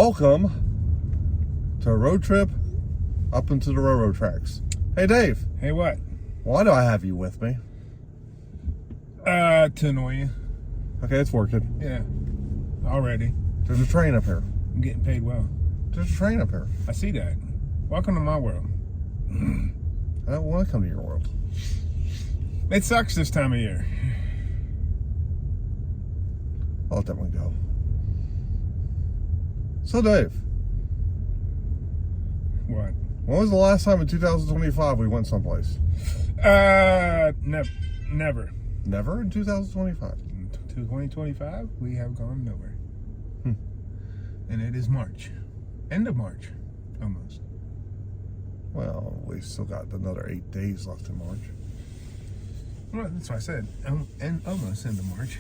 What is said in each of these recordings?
welcome to a road trip up into the railroad tracks. Hey, Dave. Hey, what? Why do I have you with me? To annoy you. Okay, it's working. Yeah. Already. There's a train up here. I'm getting paid well. There's a train up here. I see that. Welcome to my world. I don't want to come to your world. It sucks this time of year. I'll let that one go. So, Dave. What? When was the last time in 2025 we went someplace? Never. Never in 2025. In 2025, we have gone nowhere. And it is March. End of March, almost. Well, we still got another 8 days left in March. Well, that's what I said. And almost end of March.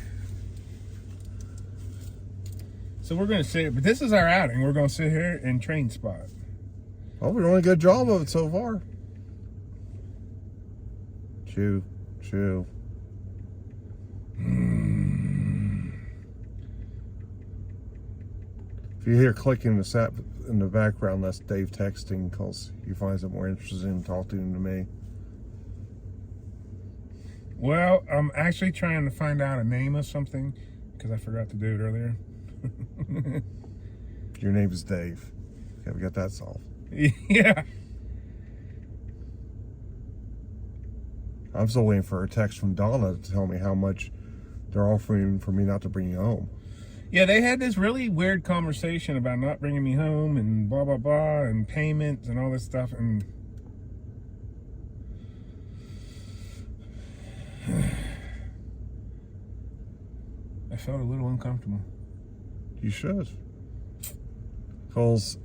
So we're going to sit, but this is our outing. We're going to sit here and train spot. Well, we're doing a good job of it so far. Chew. If you hear clicking in the background, that's Dave texting because he finds it more interesting in talking to me. Well, I'm actually trying to find out a name of something because I forgot to do it earlier. Your name is Dave. Okay, we got that solved. Yeah. I'm still waiting for a text from Donna to tell me how much they're offering for me not to bring you home. Yeah, they had this really weird conversation about not bringing me home and blah, blah, blah, and payments and all this stuff. And I felt a little uncomfortable. You should. Because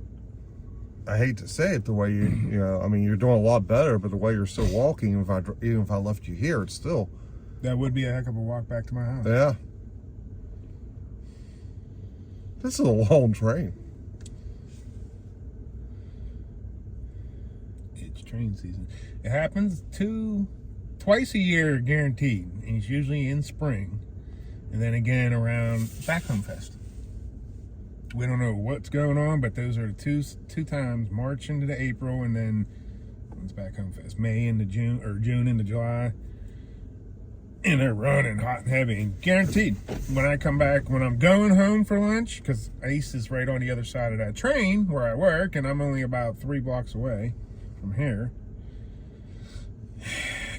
I hate to say it, the way you know, I mean, you're doing a lot better, but the way you're still walking, even if I left you here, it's still. That would be a heck of a walk back to my house. Yeah. This is a long train. It's train season. It happens twice a year guaranteed. And it's usually in spring. And then again around Back Home Fest. We don't know what's going on, but those are two times, March into the April, and then it's Back Home Fest. May into June, or June into July. And they're running hot and heavy, and guaranteed. When I come back, when I'm going home for lunch, because Ace is right on the other side of that train where I work, and I'm only about 3 blocks away from here.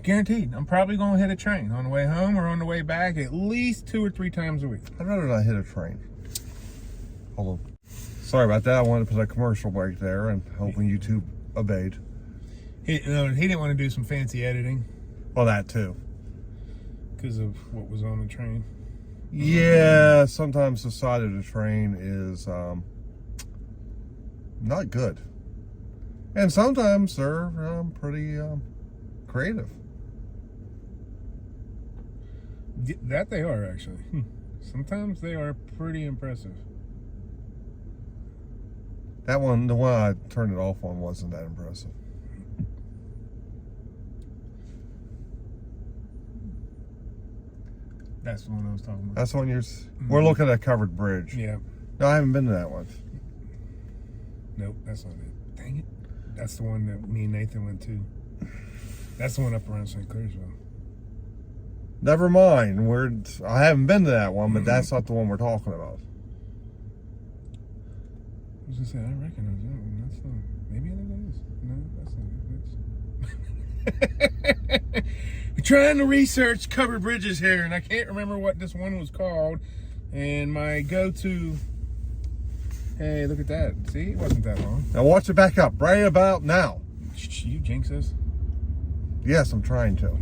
Guaranteed, I'm probably going to hit a train on the way home or on the way back at least 2 or 3 times a week. I'd rather not hit a train. Hold on. Sorry about that. I wanted to put a commercial break there and hoping YouTube obeyed. He didn't want to do some fancy editing. Well, that too. Because of what was on the train. Yeah, sometimes the side of the train is not good. And sometimes they're pretty creative. That they are, actually. Sometimes they are pretty impressive. That one, the one I turned it off on, wasn't that impressive. That's the one I was talking about. That's the one we're looking at a covered bridge. Yeah. No, I haven't been to that one. Nope, that's not it. Dang it. That's the one that me and Nathan went to. That's the one up around St. Clairsville. Never mind. I haven't been to that one, but that's not the one we're talking about. I was gonna say, I recognize that one. That's not. Maybe it is. No, that's not it. We're trying to research covered bridges here, and I can't remember what this one was called. And my go-to. Hey, look at that. See, it wasn't that long. Now watch it back up right about now. You jinx us. Yes, I'm trying to.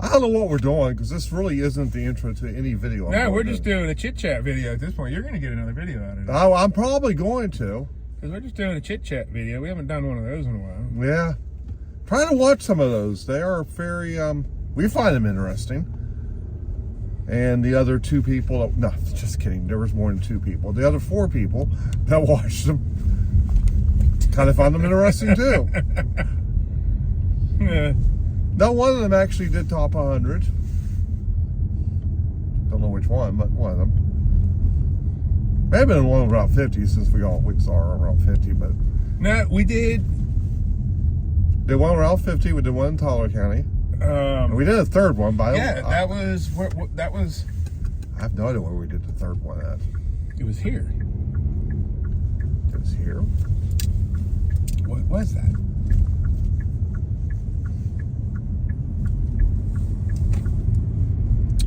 I don't know what we're doing because this really isn't the intro to any video. No, we're just doing a chit-chat video at this point. You're going to get another video out of it. Oh, I'm probably going to. Because we're just doing a chit-chat video. We haven't done one of those in a while. Yeah. Trying to watch some of those. They are very, we find them interesting. And the other 2 people, no, just kidding. There was more than 2 people. The other 4 people that watched them kind of find them interesting too. Yeah. No, one of them actually did top 100. which one, but one of them. May have been one on Route 50 since we saw on Route 50, but No, we did. did one on Route 50. We did one in Tyler County. And we did a third one, but that was that was. I have no idea where we did the third one at. It was here. It was here. What was that?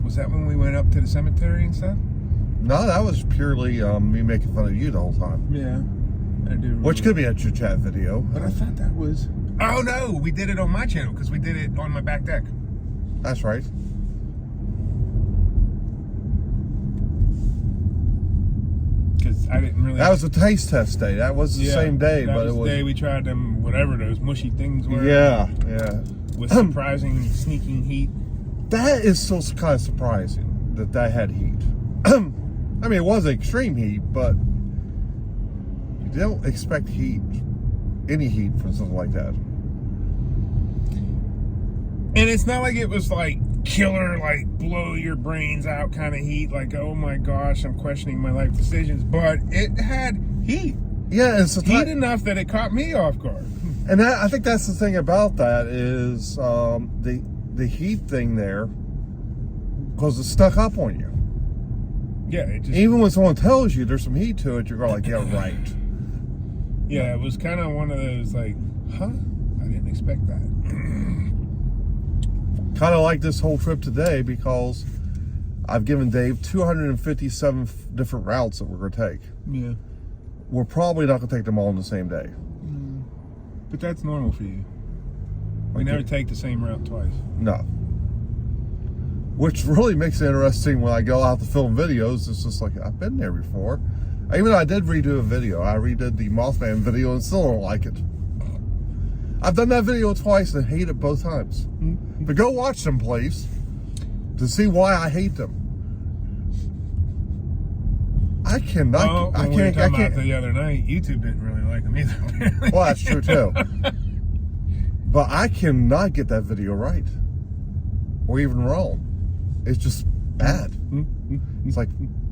Was that when we went up to the cemetery and stuff? No, that was purely me making fun of you the whole time. Yeah, I do. Which could be a chit chat video. But I thought that was. Oh no, we did it on my channel because we did it on my back deck. That's right. Because I didn't really. That was a taste test day. That was the same day, that but was it was the day we tried them, whatever those mushy things were. Yeah. With surprising sneaking heat. That is still kind of surprising that had heat. I mean, it was extreme heat, but you don't expect any heat from something like that. And it's not like it was like killer, like blow your brains out kind of heat, like, oh my gosh, I'm questioning my life decisions. But it had heat. Yeah, it's heat enough that it caught me off guard. And I think that's the thing about that is the heat thing there, because it's stuck up on you. Yeah, it just, even when someone tells you there's some heat to it, you're going like, yeah, right. Yeah, it was kind of one of those like, huh? I didn't expect that. Kind of like this whole trip today because I've given Dave 257 different routes that we're going to take. Yeah. We're probably not going to take them all in the same day. But that's normal for you. We never take the same route twice. No. Which really makes it interesting when I go out to film videos. It's just like, I've been there before. Even though I did redo a video. I redid the Mothman video and still don't like it. I've done that video twice and hate it both times. But go watch them, please, to see why I hate them. I cannot. Well, I when we were can't. talking I can't. about the other night, YouTube didn't really like them either. Apparently. Well, that's true too. But I cannot get that video right, or even wrong. It's just bad. It's like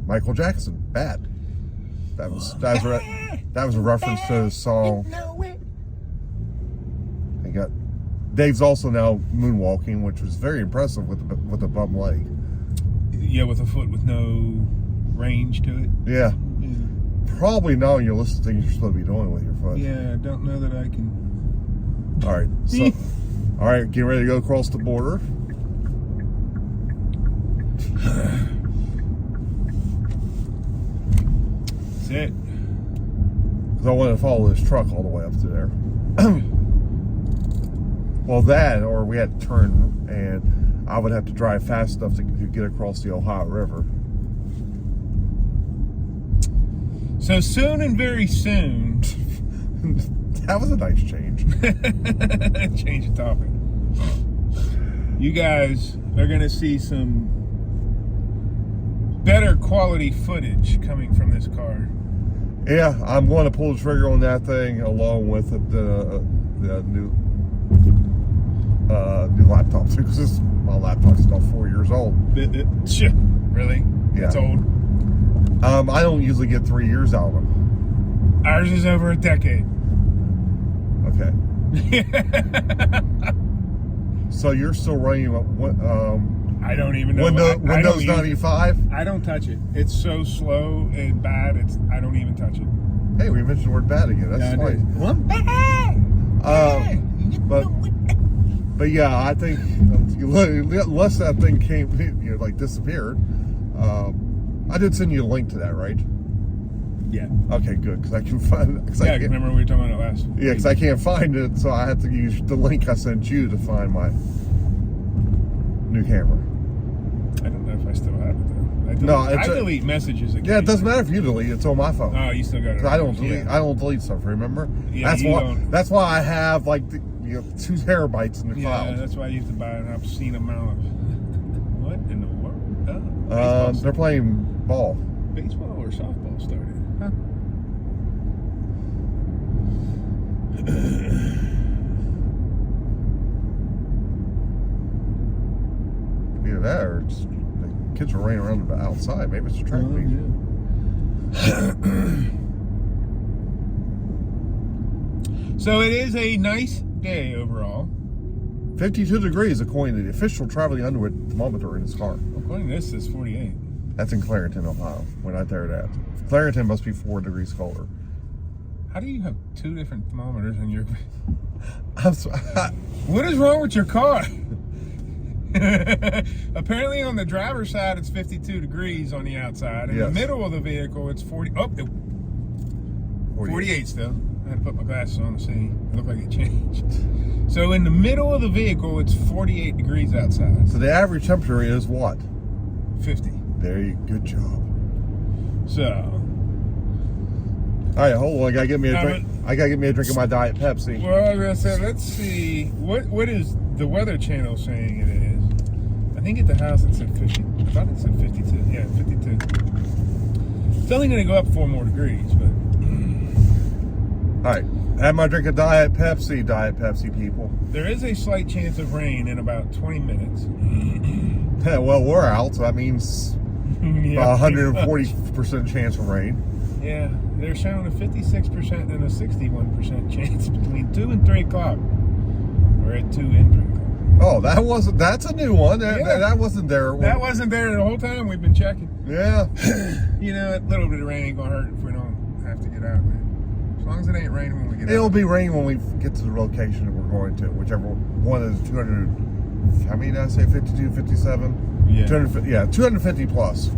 Michael Jackson, bad. That was a reference to the song. I got Dave's also now moonwalking, which was very impressive with a bum leg. Yeah, with a foot with no range to it. Yeah. Probably not on your list of things you're supposed to be doing with your foot. Yeah, I don't know that I can. All right. So, all right, get ready to go across the border. That's it. Because I wanted to follow this truck all the way up to there. Well, that, or we had to turn, and I would have to drive fast enough to get across the Ohio River. So soon and very soon. That was a nice change. Change the topic. You guys are going to see some better quality footage coming from this car. Yeah, I'm going to pull the trigger on that thing along with the new laptop too, because my laptop's still 4 years old. Really? Yeah. It's old. I don't usually get 3 years out of them. Ours is over a decade. Okay. So you're still running I don't even know. Windows 95? I don't touch it. It's so slow and bad. I don't even touch it. Hey, we mentioned the word bad again. That's funny. But yeah, I think unless that thing disappeared. I did send you a link to that, right? Yeah. Okay, good, because I can find it. Yeah, remember we were talking about it last. Yeah, because I can't find it, so I have to use the link I sent you to find my new camera. I don't know if I still have it though. I delete messages again. Yeah, it doesn't matter if you delete it. It's on my phone. Oh, you still got it. I don't delete. I don't delete stuff. Remember? Yeah, that's why I have 2 terabytes in the cloud. Yeah, that's why you have to buy an obscene amount of. What in the world? Oh, they're playing ball. Baseball or softball started. Huh? Either that or the kids of rain around the outside. Maybe it's a track meet. So it is a nice day overall. 52 degrees according to the official traveling underwear thermometer in his car. According to this, it's 48. That's in Clarington, Ohio. We're not there at. Clarington must be 4 degrees colder. How do you have 2 different thermometers in your... So, What is wrong with your car? Apparently on the driver's side, it's 52 degrees on the outside. In the middle of the vehicle, it's 40. Oh, 48 still. I had to put my glasses on to see. It looked like it changed. So in the middle of the vehicle, it's 48 degrees outside. So the average temperature is what? 50. There you go. Good job. So. All right, hold on. I gotta get me a drink. I gotta get me a drink of my Diet Pepsi. Well, I was gonna say, let's see. What is the Weather Channel saying it is? I think at the house it said 50. I thought it said 52. Yeah, 52. It's only gonna go up 4 more degrees, but. All right, have my drink of Diet Pepsi, people. There is a slight chance of rain in about 20 minutes. Yeah, well, we're out, so that means Yeah, 140% chance of rain. Yeah, they're showing a 56% and a 61% chance between 2 and 3 o'clock. We're at 2 and 3 o'clock. Oh, that's a new one. That wasn't there. That wasn't there the whole time we've been checking. Yeah. You know, a little bit of rain ain't gonna hurt if we don't have to get out, man. As long as it ain't raining when we get out. It'll be raining when we get to the location that we're going to, whichever one is 200. How many did I say? 52, 57? Yeah. 250, yeah, 250 plus.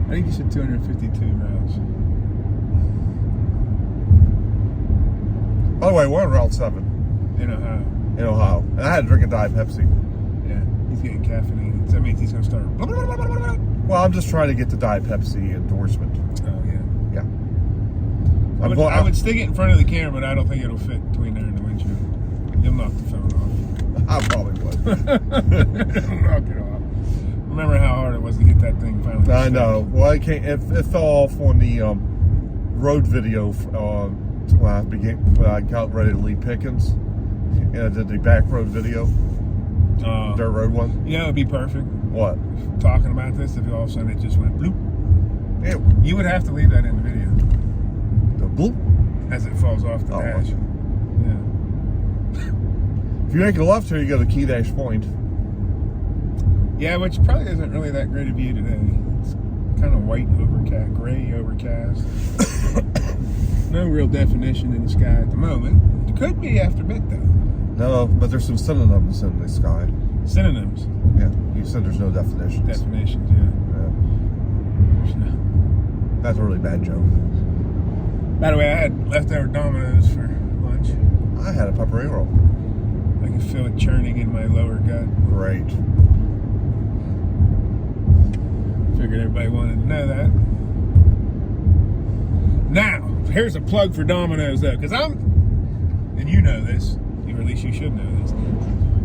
I think you said 252 miles. By the way, we're on Route 7. In Ohio. In Ohio. And I had to drink a Diet Pepsi. Yeah, he's getting caffeinated. So that means he's going to start. Well, I'm just trying to get the Diet Pepsi endorsement. Oh, yeah. Yeah. I would stick it in front of the camera, but I don't think it'll fit between there and the windshield. You'll knock the phone off. I probably would. Knock it off. Remember how hard it was to get that thing finally. I know. Well, it fell off on the road video when I got ready to leave Pickens, and I did the back road video, dirt road one. Yeah, it would be perfect. What? Talking about this, if all of a sudden it just went bloop. Ew. You would have to leave that in the video. The bloop? As it falls off the dash. Okay. Yeah. If you make a left here, you go to Key Dash Point. Yeah, which probably isn't really that great a view today. It's kind of white overcast, gray overcast. No real definition in the sky at the moment. It could be after bit though. No, but there's some synonyms in the sky. Synonyms. Yeah, you said there's no definitions. Definitions, yeah. That's a really bad joke. By the way, I had leftover Domino's for lunch. I had a pepperoni roll. I can feel it churning in my lower gut. Great. Figured everybody wanted to know that. Now, here's a plug for Domino's though, because and you know this, or at least you should know this,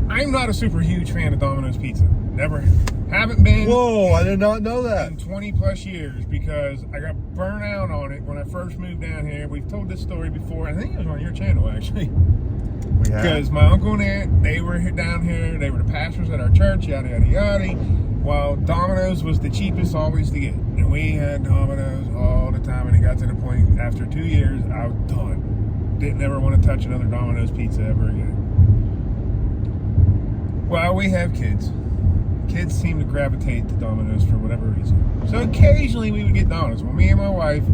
I'm not a super huge fan of Domino's pizza. Never, haven't been. Whoa, I did not know that. In 20 plus years, because I got burnt out on it when I first moved down here. We've told this story before. I think it was on your channel actually. We have. Because my uncle and aunt, they were down here. They were the pastors at our church, yada, yada, yada. While Domino's was the cheapest always to get. And we had Domino's all the time. And it got to the point, after 2 years, I was done. Didn't ever want to touch another Domino's pizza ever again. Well, we have kids. Kids seem to gravitate to Domino's for whatever reason. So occasionally we would get Domino's. Well, me and my wife,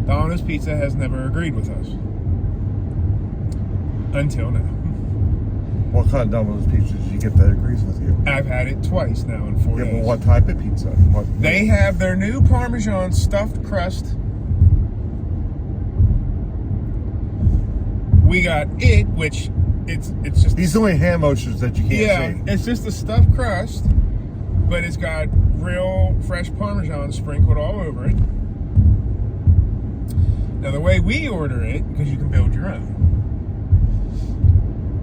Domino's Pizza has never agreed with us. Until now. What kind of Domino's pizza did you get that agrees with you? I've had it twice now in 4 days. Well, what type of pizza? They have their new Parmesan stuffed crust. We got it, which it's just... These are only hand motions that you can't see. Yeah, it's just a stuffed crust, but it's got real fresh Parmesan sprinkled all over it. Now, the way we order it, because you can build your own,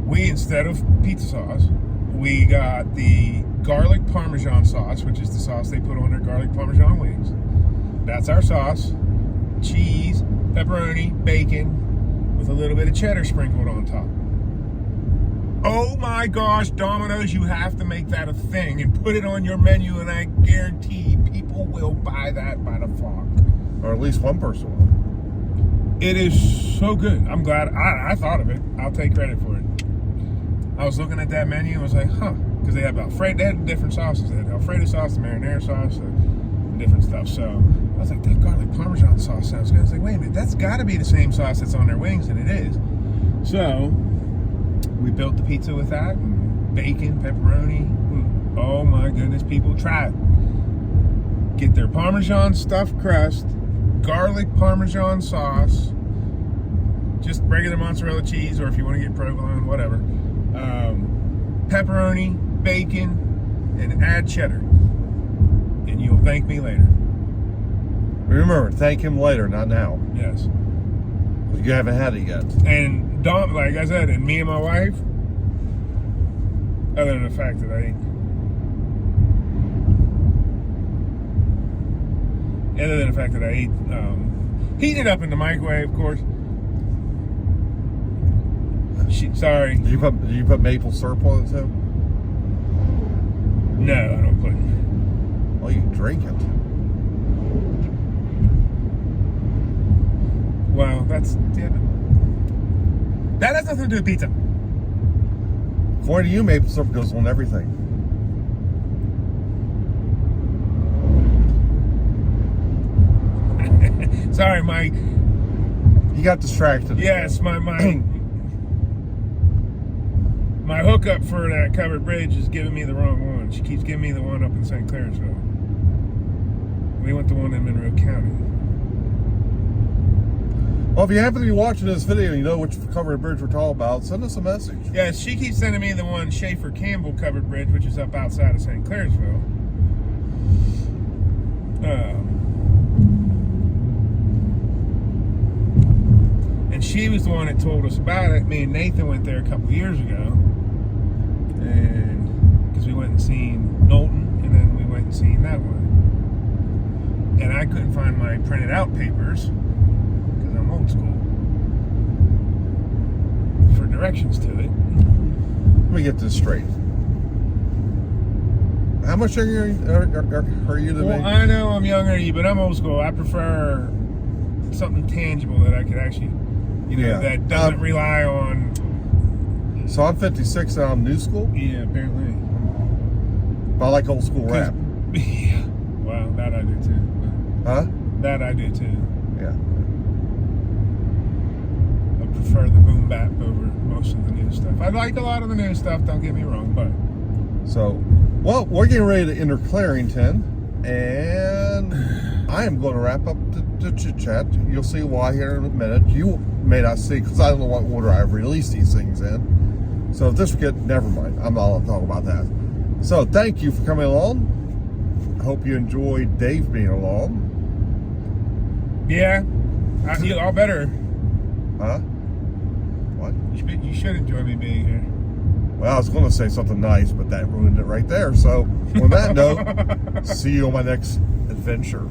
we, instead of pizza sauce, we got the garlic Parmesan sauce, which is the sauce they put on their garlic Parmesan wings. That's our sauce. Cheese, pepperoni, bacon, with a little bit of cheddar sprinkled on top. oh my gosh, Domino's, you have to make that a thing and put it on your menu, and I guarantee people will buy that by the flock. Or at least one person will. It is so good. I'm glad I thought of it. I'll take credit for it. I was looking at that menu and was like, huh, because they had Alfredo. They had different sauces. They had Alfredo sauce, the marinara sauce, and different stuff. So I was like, that garlic Parmesan sauce sounds good. I was like, wait a minute, that's got to be the same sauce that's on their wings, and it is. So we built the pizza with that, and bacon, pepperoni. Oh my goodness, people, try it. Get their Parmesan stuffed crust, garlic Parmesan sauce, just regular mozzarella cheese, or if you want to get provolone, whatever. Pepperoni, bacon, and add cheddar. And you'll thank me later. Remember, thank him later, not now. Yes. You haven't had it yet. And Dom, like I said, and me and my wife, other than the fact that I ate, heating it up in the microwave, of course. Sorry. Did you put maple syrup on it too? No, I don't put it. Well, you drink it. Wow, that has nothing to do with pizza. According to you, maple syrup goes on everything. Sorry, Mike. You got distracted. Yes, my my hookup for that covered bridge is giving me the wrong one. She keeps giving me the one up in St. Clairsville. We went the one in Monroe County. Well, if you happen to be watching this video and you know which covered bridge we're talking about, send us a message. Yeah, she keeps sending me the one Schaefer Campbell covered bridge, which is up outside of St. Clairsville. And she was the one that told us about it. Me and Nathan went there a couple years ago, and because we went and seen Knowlton, and then we went and seen that one. And I couldn't find my printed out papers because I'm old school for directions to it. Let me get this straight. How much younger are you than me? Well, I know I'm younger than you, but I'm old school. I prefer something tangible that I could actually, that doesn't rely on. So I'm 56 and I'm new school? Yeah, apparently. But I like old school rap. Yeah. Wow, that I do too. Huh? That I do too. Yeah. I prefer the boom bap over most of the new stuff. I like a lot of the new stuff, don't get me wrong, but. So, well, we're getting ready to enter Clarington, and I am going to wrap up the chit chat. You'll see why here in a minute. You may not see, because I don't know what order I've released these things in. So if this get, never mind. I'm not going to talk about that. So thank you for coming along. I hope you enjoyed Dave being along. Yeah, I feel all better. Huh? What? You should enjoy me being here. Well, I was going to say something nice, but that ruined it right there. So on that note, see you on my next adventure.